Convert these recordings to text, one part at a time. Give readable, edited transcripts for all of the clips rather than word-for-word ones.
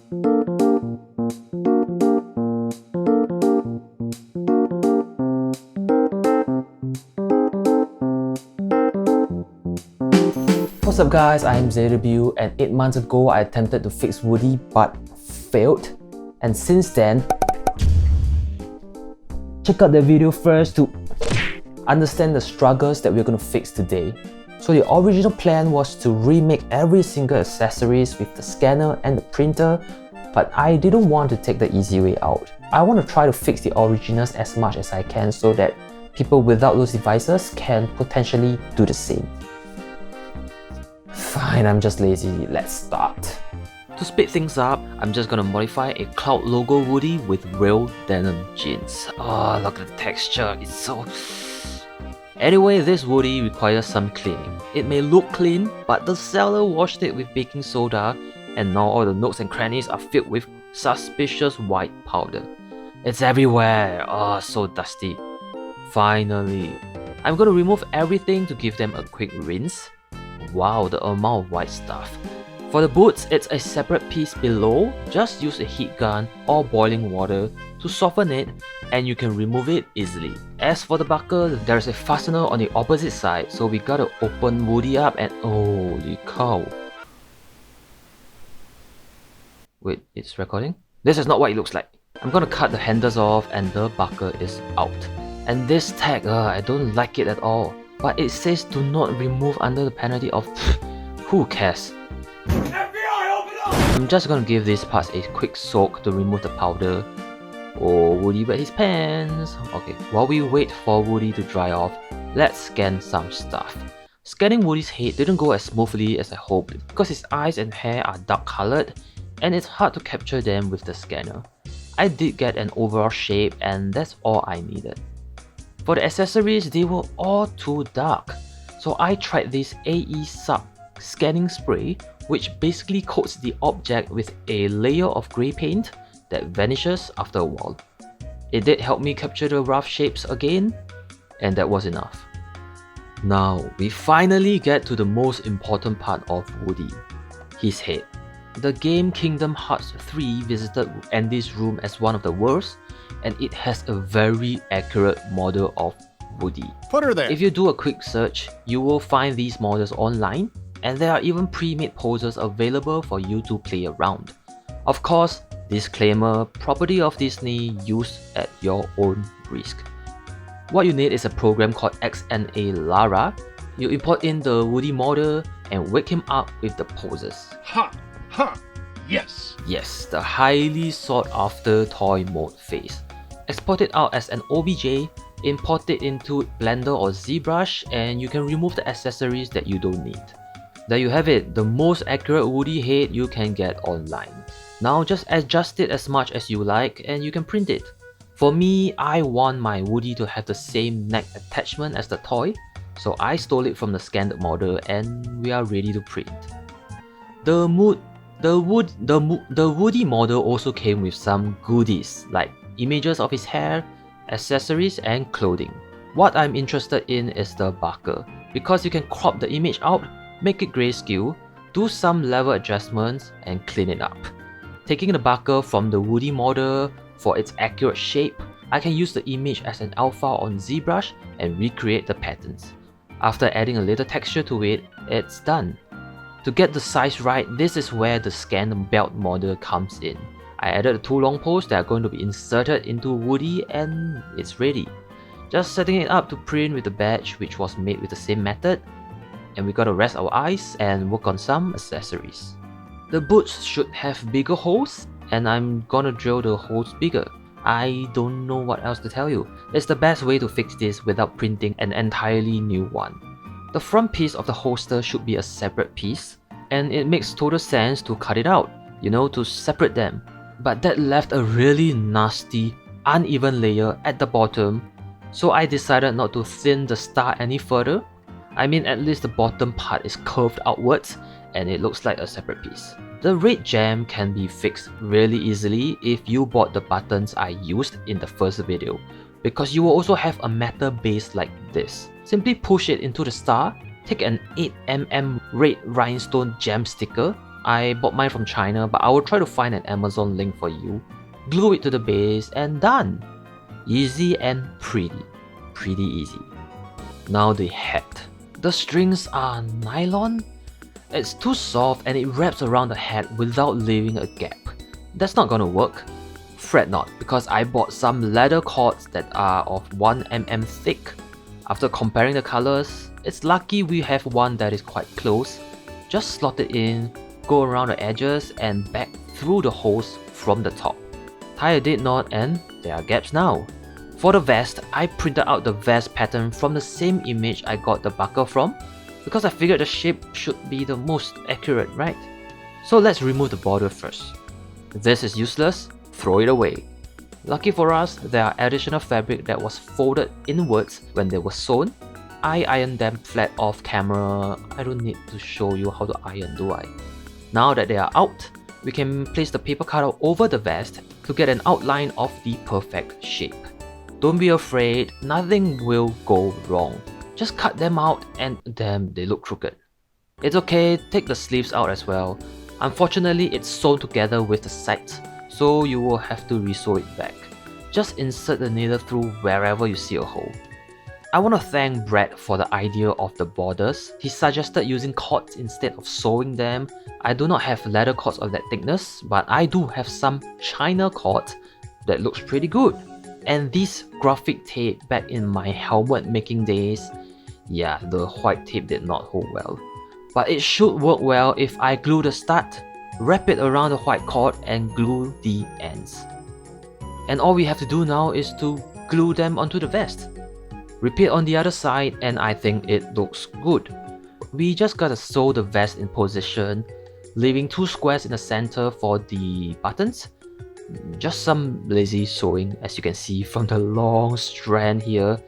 What's up guys, I'm ZW, and 8 months ago I attempted to fix Woody but failed, and since then, check out the video first to understand the struggles that we're going to fix today. So the original plan was to remake every single accessories with the scanner and the printer, but I didn't want to take the easy way out. I want to try to fix the originals as much as I can so that people without those devices can potentially do the same. Fine, I'm just lazy, let's start. To speed things up, I'm just gonna modify a Cloud logo Woody with real denim jeans. Oh, look at the texture, it's so... Anyway, this Woody requires some cleaning. It may look clean, but the seller washed it with baking soda, and now all the nooks and crannies are filled with suspicious white powder. It's everywhere, oh, so dusty. Finally, I'm gonna remove everything to give them a quick rinse. Wow, the amount of white stuff. For the boots, it's a separate piece below. Just use a heat gun or boiling water to soften it and you can remove it easily. As for the buckle, there's a fastener on the opposite side, so we gotta open Woody up and holy cow. Wait, it's recording? This is not what it looks like. I'm gonna cut the handles off and the buckle is out. And this tag, I don't like it at all. But it says do not remove under the penalty of who cares? FBI, open up! I'm just gonna give these parts a quick soak to remove the powder. Oh, Woody wet his pants. Okay, while we wait for Woody to dry off, let's scan some stuff. Scanning Woody's head didn't go as smoothly as I hoped because his eyes and hair are dark colored and it's hard to capture them with the scanner. I did get an overall shape and that's all I needed. For the accessories, they were all too dark, so I tried this AE Sub scanning spray, which basically coats the object with a layer of grey paint that vanishes after a while. It did help me capture the rough shapes again, and that was enough. Now, we finally get to the most important part of Woody, his head. The game Kingdom Hearts 3 visited Andy's room as one of the worst, and it has a very accurate model of Woody. Put her there. If you do a quick search, you will find these models online, and there are even pre-made poses available for you to play around. Of course, disclaimer, property of Disney, used at your own risk. What you need is a program called XNA Lara. You import in the Woody model and wake him up with the poses. Ha! Ha! Yes! Yes, the highly sought after toy mode phase. Export it out as an OBJ, import it into Blender or ZBrush, and you can remove the accessories that you don't need. There you have it, the most accurate Woody head you can get online. Now just adjust it as much as you like and you can print it. For me, I want my Woody to have the same neck attachment as the toy, so I stole it from the scanned model and we are ready to print. The Woody model also came with some goodies like images of his hair, accessories and clothing. What I'm interested in is the buckle, because you can crop the image out, make it grayscale, do some level adjustments and clean it up. Taking the buckle from the Woody model for its accurate shape, I can use the image as an alpha on ZBrush and recreate the patterns. After adding a little texture to it, it's done. To get the size right, this is where the scanned belt model comes in. I added the two long poles that are going to be inserted into Woody and it's ready. Just setting it up to print with the badge, which was made with the same method, and we gotta rest our eyes and work on some accessories. The boots should have bigger holes, and I'm gonna drill the holes bigger. I don't know what else to tell you. It's the best way to fix this without printing an entirely new one. The front piece of the holster should be a separate piece, and it makes total sense to cut it out, you know, to separate them. But that left a really nasty, uneven layer at the bottom, so I decided not to thin the star any further. I mean, at least the bottom part is curved outwards and it looks like a separate piece. The red jam can be fixed really easily if you bought the buttons I used in the first video, because you will also have a metal base like this. Simply push it into the star, take an 8mm red rhinestone jam sticker, I bought mine from China, but I will try to find an Amazon link for you. Glue it to the base and done. Easy and pretty. Pretty easy. Now the head. The strings are nylon. It's too soft and it wraps around the head without leaving a gap. That's not gonna work. Fret not, because I bought some leather cords that are of 1 mm thick. After comparing the colors, it's lucky we have one that is quite close. Just slot it in, go around the edges and back through the holes from the top. Tie a dead knot and there are gaps now. For the vest, I printed out the vest pattern from the same image I got the buckle from, because I figured the shape should be the most accurate, right? So let's remove the border first. This is useless, throw it away. Lucky for us, there are additional fabric that was folded inwards when they were sewn. I ironed them flat off camera. I don't need to show you how to iron, do I? Now that they are out, we can place the paper cutout over the vest to get an outline of the perfect shape. Don't be afraid, nothing will go wrong. Just cut them out and damn, they look crooked. It's okay, take the sleeves out as well. Unfortunately, it's sewn together with the sides, so you will have to re-sew it back. Just insert the needle through wherever you see a hole. I want to thank Brad for the idea of the borders. He suggested using cords instead of sewing them. I do not have leather cords of that thickness, but I do have some China cords that looks pretty good. And this graphic tape back in my helmet making days, yeah, the white tape did not hold well. But it should work well if I glue the stud, wrap it around the white cord and glue the ends. And all we have to do now is to glue them onto the vest. Repeat on the other side and I think it looks good. We just gotta sew the vest in position, leaving 2 squares in the center for the buttons. Just some lazy sewing, as you can see from the long strand here.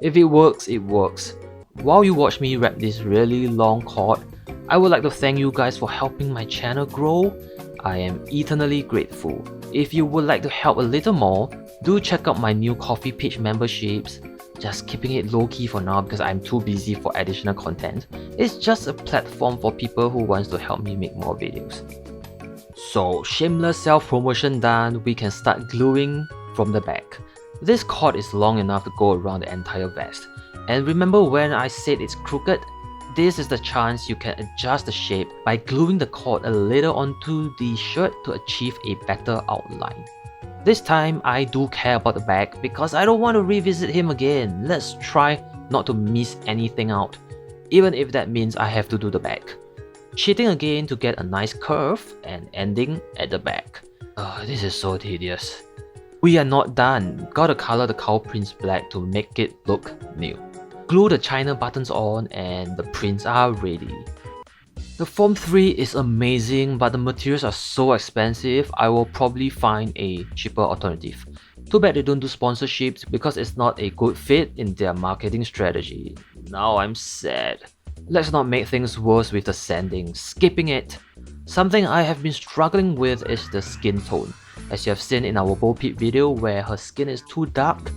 If it works, it works. While you watch me wrap this really long cord, I would like to thank you guys for helping my channel grow. I am eternally grateful. If you would like to help a little more, do check out my new coffee page memberships. Just keeping it low-key for now because I'm too busy for additional content. It's just a platform for people who wants to help me make more videos. So, shameless self-promotion done, we can start gluing from the back. This cord is long enough to go around the entire vest. And remember when I said it's crooked? This is the chance you can adjust the shape by gluing the cord a little onto the shirt to achieve a better outline. This time, I do care about the back because I don't want to revisit him again. Let's try not to miss anything out, even if that means I have to do the back. Cheating again to get a nice curve and ending at the back. This is so tedious. We are not done. Gotta color the cow prints black to make it look new. Glue the China buttons on and the prints are ready. The Form 3 is amazing, but the materials are so expensive, I will probably find a cheaper alternative. Too bad they don't do sponsorships because it's not a good fit in their marketing strategy. Now I'm sad. Let's not make things worse with the sanding, skipping it. Something I have been struggling with is the skin tone. As you have seen in our Bo Peep video where her skin is too dark,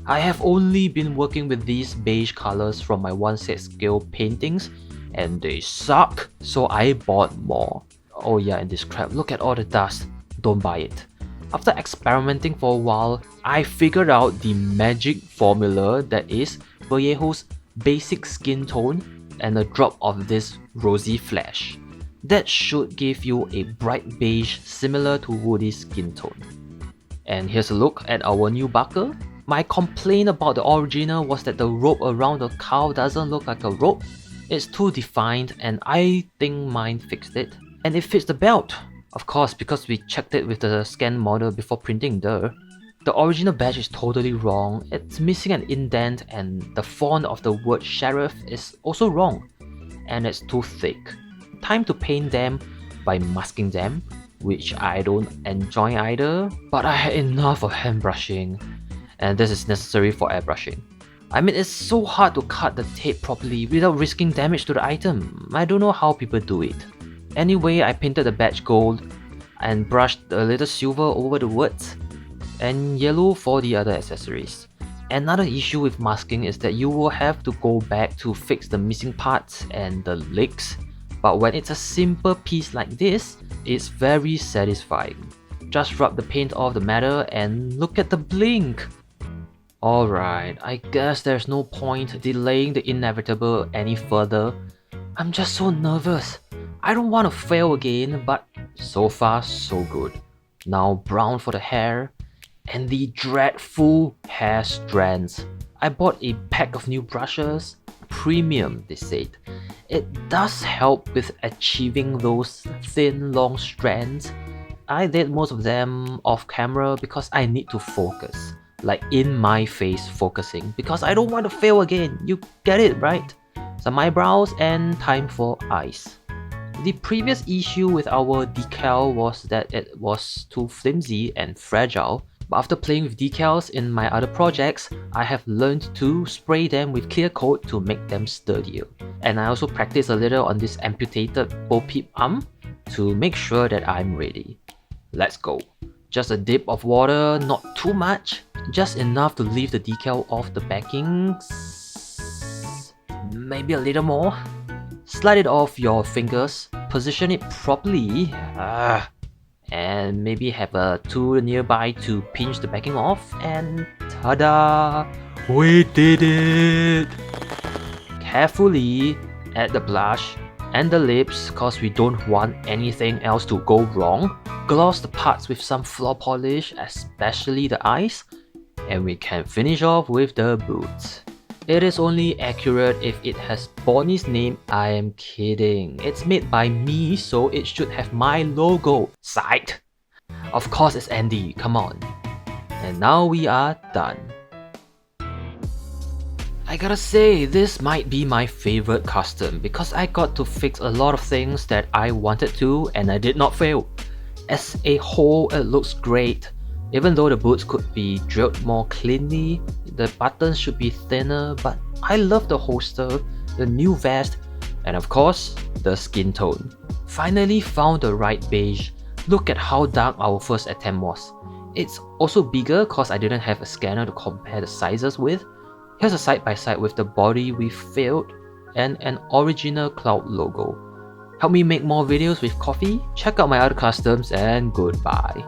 I have only been working with these beige colors from my 1/6 scale paintings and they suck, so I bought more. Oh yeah, and this crap, look at all the dust, don't buy it. After experimenting for a while, I figured out the magic formula that is Vallejo's basic skin tone and a drop of this rosy flash. That should give you a bright beige similar to Woody's skin tone. And here's a look at our new buckle. My complaint about the original was that the rope around the cow doesn't look like a rope. It's too defined and I think mine fixed it. And it fits the belt. Of course, because we checked it with the scan model before printing the original badge is totally wrong. It's missing an indent and the font of the word sheriff is also wrong. And it's too thick. Time to paint them by masking them, which I don't enjoy either, but I had enough of hand brushing. And this is necessary for airbrushing. I mean, it's so hard to cut the tape properly without risking damage to the item. I don't know how people do it. Anyway, I painted the badge gold and brushed a little silver over the words and yellow for the other accessories. Another issue with masking is that you will have to go back to fix the missing parts and the legs. But when it's a simple piece like this, it's very satisfying. Just rub the paint off the matter and look at the blink! Alright, I guess there's no point delaying the inevitable any further. I'm just so nervous. I don't want to fail again, but so far so good. Now brown for the hair, and the dreadful hair strands. I bought a pack of new brushes, premium they said. It does help with achieving those thin long strands. I did most of them off camera because I need to focus, like in my face focusing, because I don't want to fail again. You get it, right? Some eyebrows and time for eyes. The previous issue with our decal was that it was too flimsy and fragile, but after playing with decals in my other projects, I have learned to spray them with clear coat to make them sturdier. And I also practiced a little on this amputated Bo Peep arm to make sure that I'm ready. Let's go. Just a dip of water, not too much, just enough to leave the decal off the backing. Maybe a little more. Slide it off your fingers, position it properly, and maybe have a tool nearby to pinch the backing off, and ta-da! We did it! Carefully add the blush and the lips cause we don't want anything else to go wrong. Gloss the parts with some floor polish, especially the eyes, and we can finish off with the boots. It is only accurate if it has Bonnie's name. I am kidding. It's made by me, so it should have my logo. Psyched! Of course it's Andy, come on. And now we are done. I gotta say, this might be my favorite custom because I got to fix a lot of things that I wanted to and I did not fail. As a whole, it looks great. Even though the boots could be drilled more cleanly, the buttons should be thinner, but I love the holster, the new vest, and of course, the skin tone. Finally found the right beige. Look at how dark our first attempt was. It's also bigger cause I didn't have a scanner to compare the sizes with. Here's a side by side with the body we filled and an original cloud logo. Help me make more videos with coffee? Check out my other customs and goodbye.